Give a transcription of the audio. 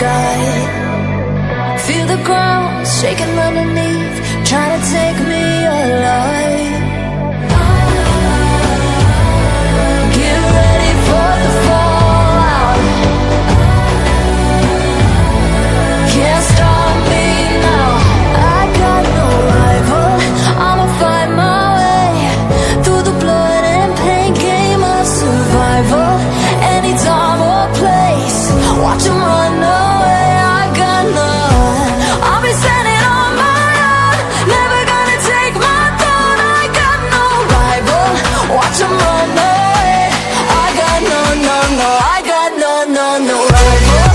sky. Feel the ground shaking underneath, trying to take me alive. Get ready for the fallout. Can't stop me now. I got no rival. I'ma find my way through the blood and pain, game of survival. Any time or place, watch 'em run away. I got none. I'll be standing on my own, never gonna take my throne. I got no rival. Watch 'em run away. I got no, no, no. I got no, no, no rival.